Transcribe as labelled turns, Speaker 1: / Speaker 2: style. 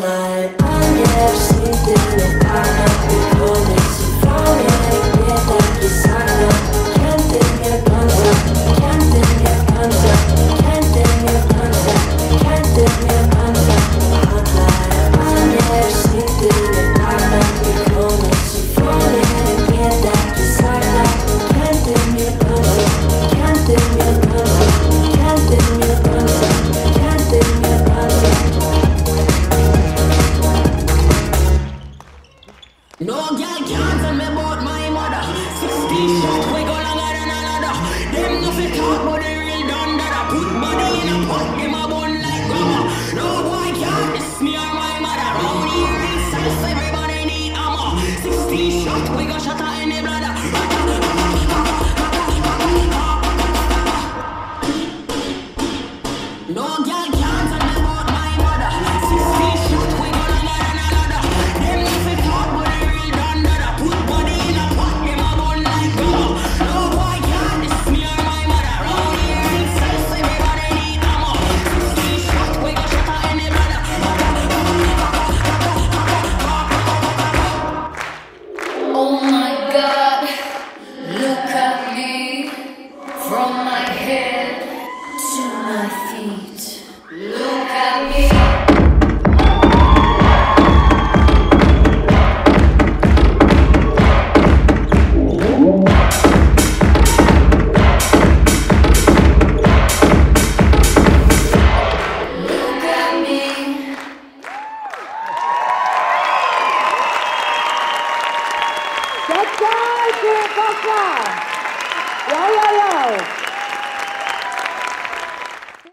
Speaker 1: hotline. Anger sitter och pannar på kommit så fram. Jag vet att vi saknar. Kan inte mer dansa, kan inte mer dansa, kan inte mer dansa, kan inte mer dansa. Hotline. Anger sitter och pannar på kommit så fram. Jag vet att vi saknar. Kan inte mer dansa, kan inte mer dansa, kan inte mer dansa, kan inte mer dansa.
Speaker 2: No girl can't tell me about my mother. 16 shots we go longer than another. Them no fit talk but they real done that. I put body in a pot, them a bun like rubber. No boy can't diss me or my mother. Round here in South everybody need ammo. 16 shots we go shot in the bladder. No girl can't tell me about my mother. 16 shots we go longer than another. Them no fit talk but they real done that. I put body in a pot, them a bun like rubber. No boy can't diss me or my mother. Round here in South everybody need ammo. 16 shots we go shot in the bladder.
Speaker 3: Oh my God, look at me, from my head to my feet. Look at me. Look at me.
Speaker 4: Tackar för pappa! Ja, ja, ja.